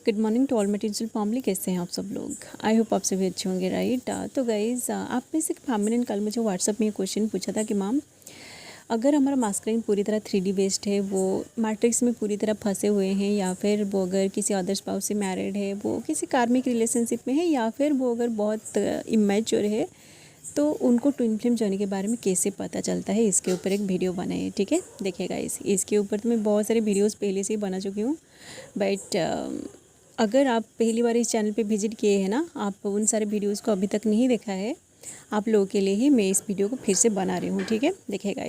Good morning to all my digital family. कैसे हैं आप सब लोग? आई होप आप सभी अच्छे होंगे, राइट। तो गाइज, आप में से फैमिली ने कल मुझे व्हाट्सअप में ये क्वेश्चन पूछा था कि मैम, अगर हमारा मास्कुलिन पूरी तरह 3D बेस्ड है, वो मैट्रिक्स में पूरी तरह फंसे हुए हैं, या फिर वो अगर किसी अदर स्पाउस से मैरिड है, वो किसी कार्मिक रिलेशनशिप में है, या फिर वो अगर बहुत इमेच्योर है, तो उनको ट्विन फ्लेम जर्नी के बारे में कैसे पता चलता है, इसके ऊपर एक वीडियो बनाई है। ठीक है, देखिएगा। इसके ऊपर तो मैं बहुत सारे वीडियोस पहले से ही बना चुकी हूँ, बट अगर आप पहली बार इस चैनल पे विजिट किए हैं ना, आप उन सारे वीडियोस को अभी तक नहीं देखा है, आप लोगों के लिए ही मैं इस वीडियो को फिर से बना रही हूँ। ठीक है, देखिएगा।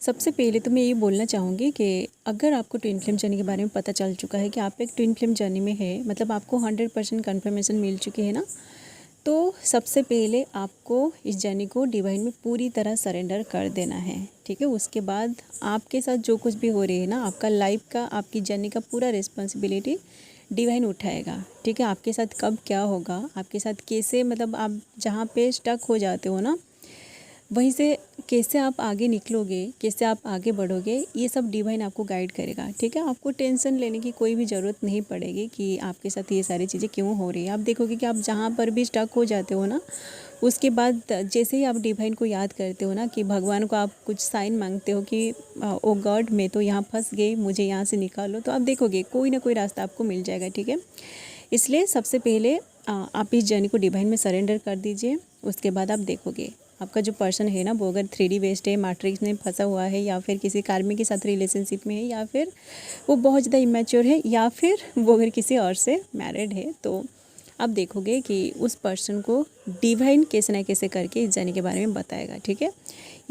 सबसे पहले तो मैं ये बोलना चाहूँगी कि अगर आपको ट्विन फ्लेम जर्नी के बारे में पता चल चुका है कि आप एक ट्विन फ्लेम जर्नी में है, मतलब आपको 100% कन्फर्मेशन मिल चुकी है ना, तो सबसे पहले आपको इस जर्नी को डिवाइन में पूरी तरह सरेंडर कर देना है। ठीक है, उसके बाद आपके साथ जो कुछ भी हो रही है ना, आपका लाइफ का, आपकी जर्नी का पूरा रिस्पॉन्सिबिलिटी डिवाइन उठाएगा। ठीक है, आपके साथ कब क्या होगा, आपके साथ कैसे, मतलब आप जहाँ पे स्टक हो जाते हो ना, वहीं से कैसे आप आगे निकलोगे, कैसे आप आगे बढ़ोगे, ये सब डिवाइन आपको गाइड करेगा। ठीक है, आपको टेंशन लेने की कोई भी ज़रूरत नहीं पड़ेगी कि आपके साथ ये सारी चीज़ें क्यों हो रही है। आप देखोगे कि आप जहाँ पर भी स्टक हो जाते हो ना, उसके बाद जैसे ही आप डिवाइन को याद करते हो ना, कि भगवान को आप कुछ साइन मांगते हो कि ओ गॉड, मैं तो यहाँ फंस गई, मुझे यहाँ से निकालो, तो आप देखोगे कोई ना कोई रास्ता आपको मिल जाएगा। ठीक है, इसलिए सबसे पहले आप इस जर्नी को डिवाइन में सरेंडर कर दीजिए। उसके बाद आप देखोगे आपका जो पर्सन है ना, वो अगर 3D बेस्ड है, मैट्रिक्स में फंसा हुआ है, या फिर किसी कार्मिक के साथ रिलेशनशिप में है, या फिर वो बहुत ज़्यादा इमेच्योर है, या फिर वो अगर किसी और से मैरिड है, तो आप देखोगे कि उस पर्सन को डिवाइन कैसे ना कैसे करके इस जर्नी के बारे में बताएगा। ठीक है,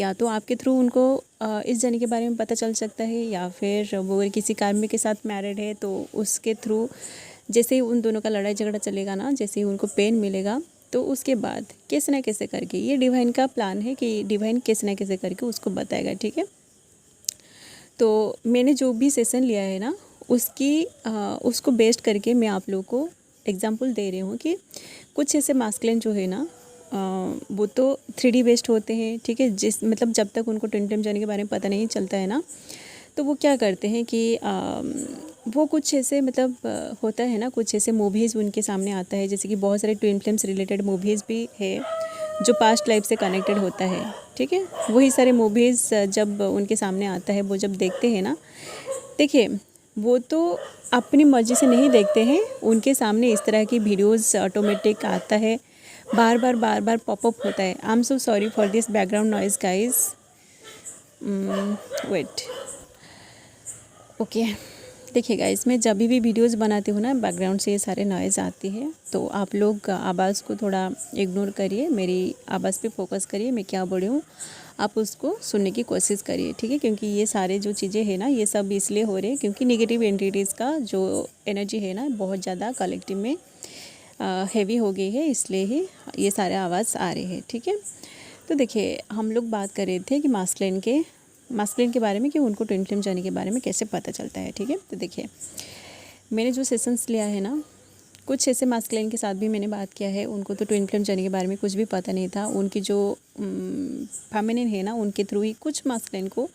या तो आपके थ्रू उनको इस जर्नी के बारे में पता चल सकता है, या फिर वो अगर किसी कार्मिक के साथ मैरिड है, तो उसके थ्रू जैसे ही उन दोनों का लड़ाई झगड़ा चलेगा ना, जैसे ही उनको पेन मिलेगा, तो उसके बाद कैसे ना कैसे करके, ये डिवाइन का प्लान है कि डिवाइन कैसे ना कैसे करके उसको बताएगा। ठीक है, तो मैंने जो भी सेशन लिया है ना, उसको बेस्ड करके मैं आप लोगों को एग्जांपल दे रही हूँ कि कुछ ऐसे मास्कुलिन जो है ना, वो तो 3D बेस्ड होते हैं। ठीक है, मतलब जब तक उनको ट्विन फ्लेम जर्नी के बारे में पता नहीं चलता है ना, तो वो क्या करते हैं कि वो कुछ ऐसे, मतलब होता है ना, कुछ ऐसे मूवीज़ उनके सामने आता है, जैसे कि बहुत सारे ट्विन फ्लेम्स रिलेटेड मूवीज़ भी है जो पास्ट लाइफ से कनेक्टेड होता है। ठीक है, वही सारे मूवीज़ जब उनके सामने आता है, वो जब देखते हैं ना, देखिए, वो तो अपनी मर्ज़ी से नहीं देखते हैं, उनके सामने इस तरह की वीडियोज़ ऑटोमेटिक आता है, बार बार पॉपअप होता है। I am so sorry for this background noise guys, wait. Okay, देखिएगा, इसमें जब भी वीडियोस बनाती हूँ ना, बैकग्राउंड से ये सारे नॉइज़ आती है, तो आप लोग आवाज़ को थोड़ा इग्नोर करिए, मेरी आवाज़ पे फोकस करिए, मैं क्या बोल रही हूँ आप उसको सुनने की कोशिश करिए। ठीक है, क्योंकि ये सारे जो चीज़ें हैं ना, ये सब इसलिए हो रहे हैं क्योंकि नेगेटिव एंटिटीज़ का जो एनर्जी है ना, बहुत ज़्यादा कलेक्टिव में हैवी हो गई है, इसलिए ही ये सारे आवाज़ आ रहे हैं। ठीक है, तो देखिए, हम लोग बात कर रहे थे कि मास्कुलिन के बारे में, कि उनको ट्विन फ्लेम जर्नी के बारे में कैसे पता चलता है। ठीक है, तो देखिए, मैंने जो सेशंस लिया है ना, कुछ ऐसे मास्कुलिन के साथ भी मैंने बात किया है, उनको तो ट्विन फ्लेम जर्नी के बारे में कुछ भी पता नहीं था। उनकी जो फेमिनिन है ना, उनके थ्रू ही, कुछ मास्कुलिन को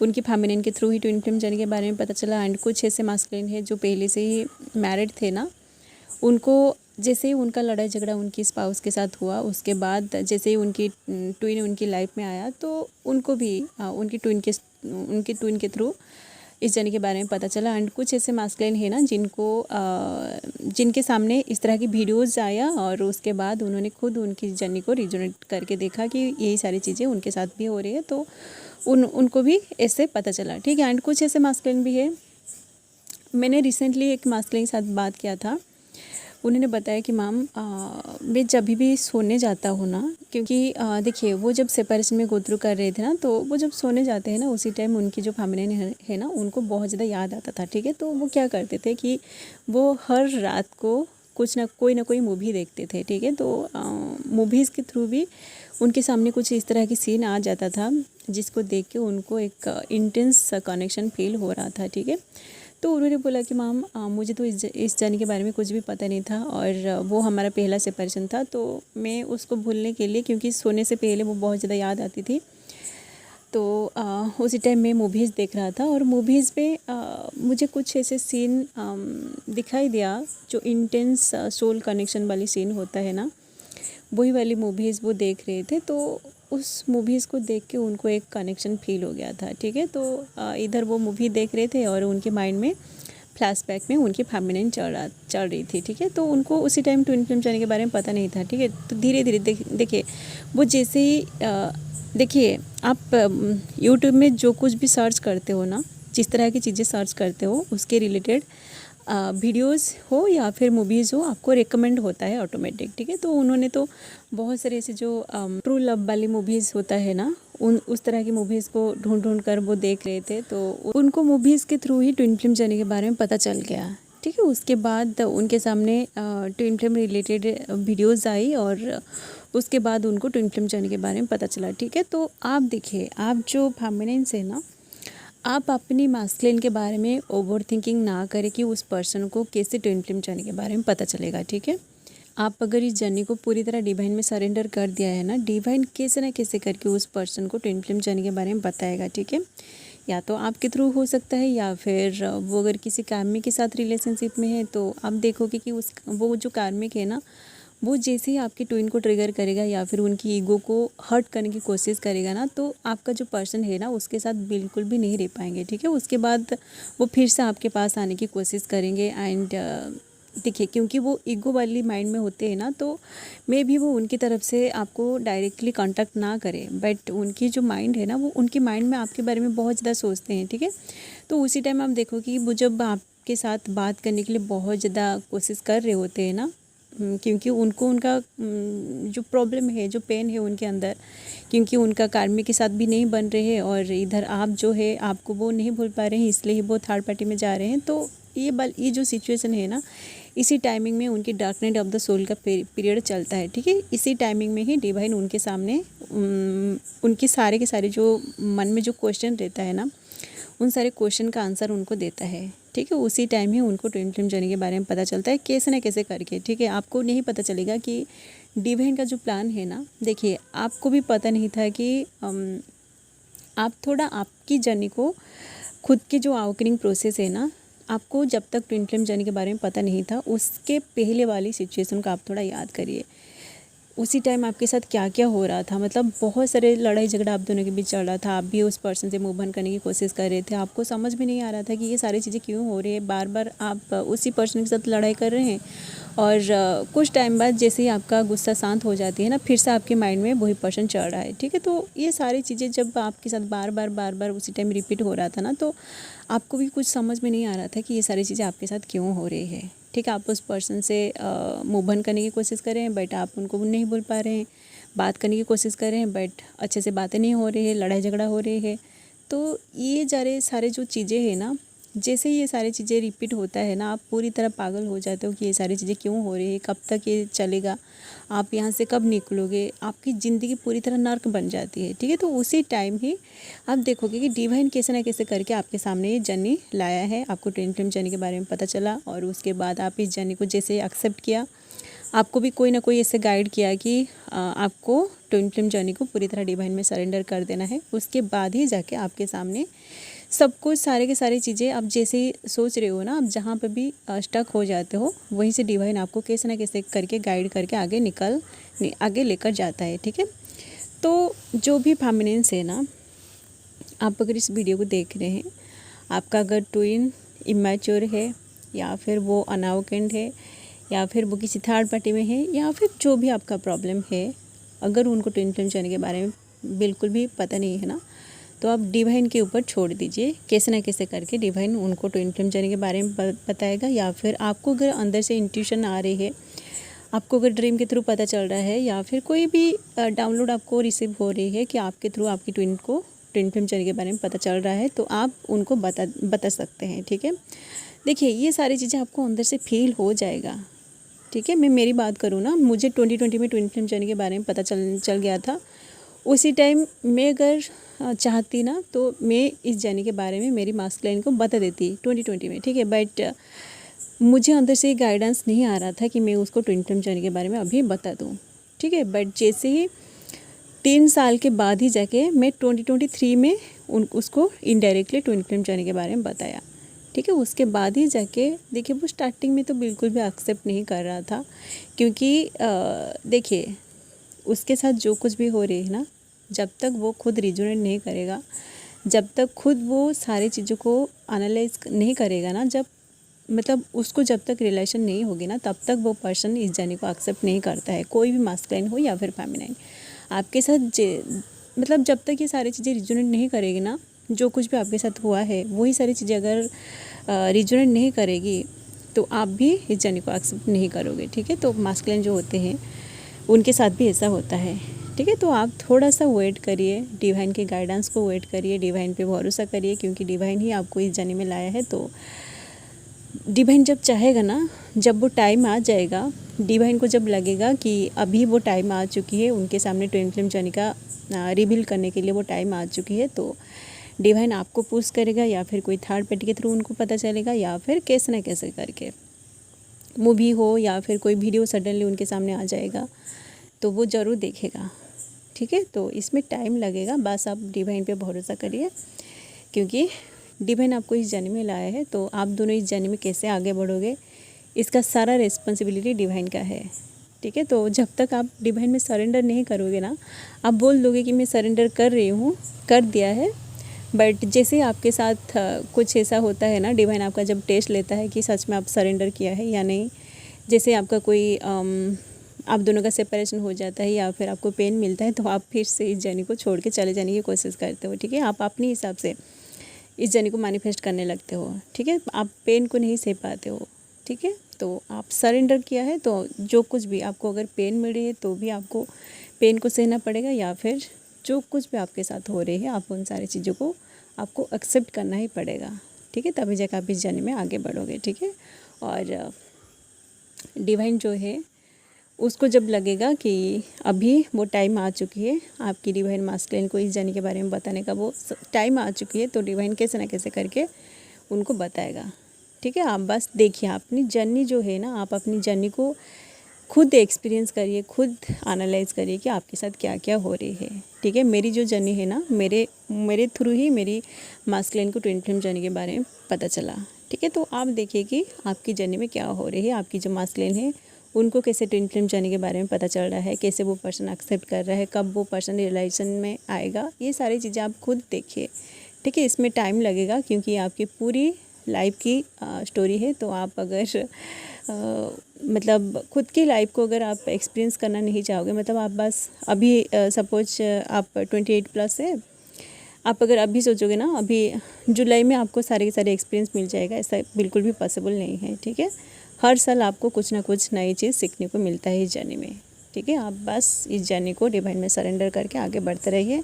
उनकी फेमिनिन के थ्रू ही ट्विन फ्लेम जर्नी के बारे में पता चला। एंड कुछ ऐसे मास्कुलिन है जो पहले से ही मैरिड थे ना, उनको जैसे ही उनका लड़ाई झगड़ा उनकी स्पाउस के साथ हुआ, उसके बाद जैसे ही उनकी ट्विन उनकी लाइफ में आया, तो उनको भी उनकी ट्विन के थ्रू इस जर्नी के बारे में पता चला। एंड कुछ ऐसे मास्कुलिन है ना, जिनके सामने इस तरह की वीडियोज़ आया, और उसके बाद उन्होंने खुद उनकी जर्नी को रिजोनेट करके देखा कि यही सारी चीज़ें उनके साथ भी हो रही है, तो उनको भी ऐसे पता चला। ठीक है, एंड कुछ ऐसे मास्कुलिन भी है, मैंने रिसेंटली एक मास्कुलिन के साथ बात किया था, उन्होंने बताया कि मैम, मैं जब भी सोने जाता हूँ ना, क्योंकि देखिए, वो जब सेपरेशन में गो थ्रू कर रहे थे ना, तो वो जब सोने जाते हैं ना, उसी टाइम उनकी जो फेमिनिन है ना, उनको बहुत ज़्यादा याद आता था। ठीक है, तो वो क्या करते थे कि वो हर रात को कुछ ना कोई मूवी देखते थे। ठीक है, तो मूवीज़ के थ्रू भी उनके सामने कुछ इस तरह की सीन आ जाता था, जिसको देख के उनको एक इंटेंस कनेक्शन फील हो रहा था। ठीक है, तो उन्होंने बोला कि मैम, मुझे तो इस जर्नी के बारे में कुछ भी पता नहीं था, और वो हमारा पहला सेपरेशन था, तो मैं उसको भूलने के लिए, क्योंकि सोने से पहले वो बहुत ज़्यादा याद आती थी, तो उसी टाइम मैं मूवीज़ देख रहा था और मूवीज़ में मुझे कुछ ऐसे सीन दिखाई दिया जो इंटेंस सोल कनेक्शन वाली सीन होता है ना, वही वाली मूवीज़ वो देख रहे थे। तो उस मूवीज़ को देख के उनको एक कनेक्शन फील हो गया था, ठीक है। तो इधर वो मूवी देख रहे थे और उनके माइंड में फ्लैशबैक में उनकी फेमिनिन चल रही थी, ठीक है। तो उनको उसी टाइम ट्विन फ्लेम जाने के बारे में पता नहीं था, ठीक है। तो धीरे धीरे देखिए वो जैसे ही देखिए आप यूट्यूब में जो कुछ भी सर्च करते हो ना, जिस तरह की चीज़ें सर्च करते हो उसके रिलेटेड वीडियोस हो या फिर मूवीज़ हो, आपको रिकमेंड होता है ऑटोमेटिक, ठीक है। तो उन्होंने तो बहुत सारे ऐसे जो ट्रू लव वाली मूवीज़ होता है ना, उस तरह की मूवीज़ को ढूंढ कर वो देख रहे थे। तो उनको मूवीज़ के थ्रू ही ट्विन फ्लेम जर्नी के बारे में पता चल गया, ठीक है। उसके बाद उनके सामने ट्विन फ्लेम रिलेटेड वीडियोज़ आई और उसके बाद उनको ट्विन फ्लेम जर्नी के बारे में पता चला, ठीक है। तो आप देखिए, आप जो फेमिनिन्स है ना, आप अपनी मास्कुलिन के बारे में ओवर थिंकिंग ना करें कि उस पर्सन को कैसे ट्विन फ्लेम जर्नी के बारे में पता चलेगा, ठीक है। आप अगर इस जर्नी को पूरी तरह डिवाइन में सरेंडर कर दिया है ना, डिवाइन कैसे ना कैसे करके उस पर्सन को ट्विन फ्लेम जर्नी के बारे में बताएगा, ठीक है। या तो आपके थ्रू हो सकता है या फिर वो अगर किसी कार्मिक के साथ रिलेशनशिप में है तो आप देखोगे कि वो जो कार्मिक है ना, वो जैसे ही आपके ट्विन को ट्रिगर करेगा या फिर उनकी ईगो को हर्ट करने की कोशिश करेगा ना, तो आपका जो पर्सन है ना उसके साथ बिल्कुल भी नहीं रह पाएंगे, ठीक है। उसके बाद वो फिर से आपके पास आने की कोशिश करेंगे। एंड देखिए, क्योंकि वो ईगो वाली माइंड में होते हैं ना, तो मे भी वो उनकी तरफ से आपको डायरेक्टली कांटेक्ट ना करें, बट उनकी जो माइंड है ना, वो उनके माइंड में आपके बारे में बहुत ज़्यादा सोचते हैं, ठीक है। तो उसी टाइम आप देखो कि वो जब आपके साथ बात करने के लिए बहुत ज़्यादा कोशिश कर रहे होते हैं ना, क्योंकि उनको उनका जो प्रॉब्लम है, जो पेन है उनके अंदर, क्योंकि उनका कार्मिक के साथ भी नहीं बन रहे हैं और इधर आप जो है आपको वो नहीं भूल पा रहे हैं, इसलिए ही वो थर्ड पार्टी में जा रहे हैं। तो ये जो सिचुएशन है ना, इसी टाइमिंग में उनकी dark night of the soul का पीरियड चलता है, ठीक है। इसी टाइमिंग में ही डिवाइन उनके सामने उनके सारे के सारे जो मन में जो क्वेश्चन रहता है ना, उन सारे क्वेश्चन का आंसर उनको देता है, ठीक है। उसी टाइम ही उनको ट्विन फ्लेम जर्नी के बारे में पता चलता है, कैसे ना कैसे करके, ठीक है। आपको नहीं पता चलेगा कि डिवाइन का जो प्लान है ना, देखिए आपको भी पता नहीं था कि आप थोड़ा आपकी जर्नी को, खुद की जो अवेकनिंग प्रोसेस है ना, आपको जब तक ट्विन फ्लेम जर्नी के बारे में पता नहीं था, उसके पहले वाली सिचुएशन को आप थोड़ा याद करिए। उसी टाइम आपके साथ क्या क्या हो रहा था, मतलब बहुत सारे लड़ाई झगड़ा आप दोनों के बीच चल रहा था। आप भी उस पर्सन से मूव ऑन करने की कोशिश कर रहे थे, आपको समझ में नहीं आ रहा था कि ये सारी चीज़ें क्यों हो रही है, बार बार आप उसी पर्सन के साथ लड़ाई कर रहे हैं। और कुछ टाइम बाद जैसे ही आपका गुस्सा शांत हो जाती है ना, फिर से आपके माइंड में वही पर्सन चल रहा है, ठीक है। तो ये सारी चीज़ें जब आपके साथ बार बार उसी टाइम रिपीट हो रहा था ना, तो आपको भी कुछ समझ में नहीं आ रहा था कि ये सारी चीज़ें आपके साथ क्यों हो रही है, ठीक है। आप उस पर्सन से मूव ऑन करने की कोशिश कर रहे हैं, बट आप उनको नहीं बोल पा रहे हैं, बात करने की कोशिश कर रहे हैं, बट अच्छे से बातें नहीं हो रही है, लड़ाई झगड़ा हो रही है। तो ये सारे जो चीज़ें हैं ना, जैसे ये सारी चीज़ें रिपीट होता है ना, आप पूरी तरह पागल हो जाते हो कि ये सारी चीज़ें क्यों हो रही है, कब तक ये चलेगा, आप यहाँ से कब निकलोगे, आपकी ज़िंदगी पूरी तरह नर्क बन जाती है, ठीक है। तो उसी टाइम ही आप देखोगे कि डिवाइन कैसे ना कैसे करके आपके सामने ये जर्नी लाया है। आपको ट्विन फ्लेम जर्नी के बारे में पता चला और उसके बाद आप इस जर्नी को जैसे एक्सेप्ट किया, आपको भी कोई ना कोई ऐसे गाइड किया कि आपको ट्विन फ्लेम जर्नी को पूरी तरह डिवाइन में सरेंडर कर देना है। उसके बाद ही जाके आपके सामने सब कुछ, सारे के सारी चीज़ें आप जैसे ही सोच रहे हो ना, आप जहाँ पर भी स्टक हो जाते हो, वहीं से डिवाइन आपको कैसे ना कैसे करके गाइड करके आगे लेकर जाता है, ठीक है। तो जो भी फेमिनिन्स है ना, आप अगर इस वीडियो को देख रहे हैं, आपका अगर ट्विन इमैच्योर है या फिर वो अनअवेकेंड है या फिर वो किसी थर्ड पार्टी में है या फिर जो भी आपका प्रॉब्लम है, अगर उनको ट्विन फ्लेम जर्नी के बारे में बिल्कुल भी पता नहीं है ना, तो आप डिवाइन के ऊपर छोड़ दीजिए। कैसे ना कैसे करके डिवाइन उनको ट्विन फ्लेम जर्नी के बारे में बताएगा। या फिर आपको अगर अंदर से इंट्यूशन आ रही है, आपको अगर ड्रीम के थ्रू पता चल रहा है या फिर कोई भी डाउनलोड आपको रिसीव हो रही है कि आपके थ्रू आपकी ट्विन को ट्विन फ्लेम जर्नी के बारे में पता चल रहा है, तो आप उनको बता सकते हैं, ठीक है। देखिए, ये सारी चीज़ें आपको अंदर से फील हो जाएगा, ठीक है। मैं मेरी बात करूँ ना, मुझे 2020 में ट्विन फ्लेम जर्नी के बारे में पता चल गया था। उसी टाइम मैं अगर चाहती ना, तो मैं इस जर्नी के बारे में मेरी मास्कुलिन को बता देती 2020 में, ठीक है। बट मुझे अंदर से गाइडेंस नहीं आ रहा था कि मैं उसको ट्विन फ्लेम जर्नी के बारे में अभी बता दूँ, ठीक है। बट जैसे ही 3 साल के बाद ही जाके मैं 2023 में उसको इनडायरेक्टली ट्विन फ्लेम जर्नी के बारे में बताया। ठीक है, उसके बाद ही जाके देखिए वो स्टार्टिंग में तो बिल्कुल भी एक्सेप्ट नहीं कर रहा था, क्योंकि देखिए उसके साथ जो कुछ भी हो रही है ना, जब तक वो खुद रिजोनेट नहीं करेगा, जब तक खुद वो सारी चीज़ों को एनालाइज नहीं करेगा ना, जब मतलब उसको जब तक रिलेशन नहीं होगी ना, तब तक वो पर्सन इस जर्नी को एक्सेप्ट नहीं करता है, कोई भी मास्कुलिन हो या फिर फेमिनाइन। आपके साथ मतलब जब तक ये सारी चीज़ें रिजोनेट नहीं करेगी ना, जो कुछ भी आपके साथ हुआ है वही सारी चीज़ें अगर रिजोनेट नहीं करेगी तो आप भी इस जर्नी को एक्सेप्ट नहीं करोगे। ठीक है, तो मास्कुलिन जो होते हैं उनके साथ भी ऐसा होता है। ठीक है, तो आप थोड़ा सा वेट करिए, डिवाइन के गाइडेंस को वेट करिए, डिवाइन पे भरोसा करिए, क्योंकि डिवाइन ही आपको इस जर्नी में लाया है। तो डिवाइन जब चाहेगा ना, जब वो टाइम आ जाएगा, डिवाइन को जब लगेगा कि अभी वो टाइम आ चुकी है, उनके सामने ट्विन फ्लेम जर्नी का रिवील करने के लिए वो टाइम आ चुकी है, तो डिवाइन आपको पुश करेगा, या फिर कोई थर्ड पार्टी के थ्रू उनको पता चलेगा, या फिर कैसे ना कैसे करके मूवी हो या फिर कोई वीडियो सडनली उनके सामने आ जाएगा, तो वो ज़रूर देखेगा। ठीक है, तो इसमें टाइम लगेगा, बस आप डिवाइन पे भरोसा करिए, क्योंकि डिवाइन आपको इस जर्नी में लाया है। तो आप दोनों इस जर्नी में कैसे आगे बढ़ोगे, इसका सारा रिस्पॉन्सिबिलिटी डिवाइन का है। ठीक है, तो जब तक आप डिवाइन में सरेंडर नहीं करोगे ना, आप बोल दोगे कि मैं सरेंडर कर रही हूँ, कर दिया है, बट जैसे आपके साथ कुछ ऐसा होता है ना, डिवाइन आपका जब टेस्ट लेता है कि सच में आप सरेंडर किया है या नहीं, जैसे आपका कोई आप दोनों का सेपरेशन हो जाता है या फिर आपको पेन मिलता है, तो आप फिर से इस जर्नी को छोड़ के चले जाने की कोशिश करते हो। ठीक है, आप अपने हिसाब से इस जर्नी को मैनिफेस्ट करने लगते हो। ठीक है, आप पेन को नहीं सह पाते हो। ठीक है, तो आप सरेंडर किया है, तो जो कुछ भी आपको अगर पेन मिल रही है तो भी आपको पेन को सहना पड़ेगा, या फिर जो कुछ भी आपके साथ हो रही है, आप उन सारी चीज़ों को आपको एक्सेप्ट करना ही पड़ेगा। ठीक है, तभी जाकर आप इस जर्नी में आगे बढ़ोगे। ठीक है, और डिवाइन जो है उसको जब लगेगा कि अभी वो टाइम आ चुकी है, आपकी डिवाइन मास्कुलिन को इस जर्नी के बारे में बताने का वो टाइम आ चुकी है, तो डिवाइन कैसे ना कैसे करके उनको बताएगा। ठीक है, आप बस देखिए अपनी जर्नी जो है ना, आप अपनी जर्नी को खुद एक्सपीरियंस करिए, खुद एनालाइज करिए कि आपके साथ क्या क्या हो रही है। ठीक है, मेरी जो जर्नी है ना, मेरे थ्रू ही मेरी मास्कुलिन को ट्विन फ्लेम जर्नी के बारे में पता चला। ठीक है, तो आप देखिए कि आपकी जर्नी में क्या हो रही है, आपकी जो मास्कुलिन है उनको कैसे ट्विन फ्लेम जर्नी के बारे में पता चल रहा है, कैसे वो पर्सन एक्सेप्ट कर रहा है, कब वो पर्सन रिलेशन में आएगा, ये सारी चीज़ें आप खुद देखिए। ठीक है, इसमें टाइम लगेगा, क्योंकि आपकी पूरी लाइफ की स्टोरी है। तो आप अगर मतलब खुद की लाइफ को अगर आप एक्सपीरियंस करना नहीं चाहोगे, मतलब आप बस अभी सपोज आप 28+ है, आप अगर अभी सोचोगे ना, अभी जुलाई में आपको सारे के सारे एक्सपीरियंस मिल जाएगा, ऐसा बिल्कुल भी पॉसिबल नहीं है। ठीक है, हर साल आपको कुछ ना कुछ नई चीज़ सीखने को मिलता है इस जर्नी में। ठीक है, आप बस इस जर्नी को डिवाइन में सरेंडर करके आगे बढ़ते रहिए,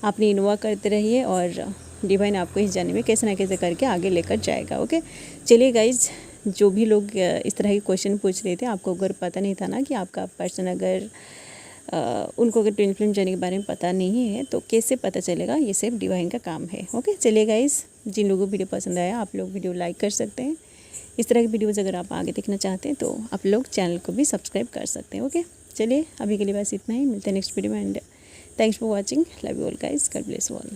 अपनी इन्वॉल्व करते रहिए, और डिवाइन आपको इस जर्नी में कैसे ना कैसे करके आगे लेकर जाएगा। ओके, चलिए गाइज, जो भी लोग इस तरह के क्वेश्चन पूछ रहे थे, आपको अगर पता नहीं था ना कि आपका पर्सन अगर उनको अगर ट्विन फ्लेम जर्नी के बारे में पता नहीं है, तो कैसे पता चलेगा, ये सिर्फ डिवाइन का काम है। ओके, चलिए गाइज, जिन लोगों को वीडियो पसंद आया आप लोग वीडियो लाइक कर सकते हैं। इस तरह की वीडियोज़ अगर आप आगे देखना चाहते हैं तो आप लोग चैनल को भी सब्सक्राइब कर सकते हैं। ओके, चलिए अभी के लिए बस इतना ही, मिलते हैं नेक्स्ट वीडियो में, and thanks for watching, love you all guys, God bless you all.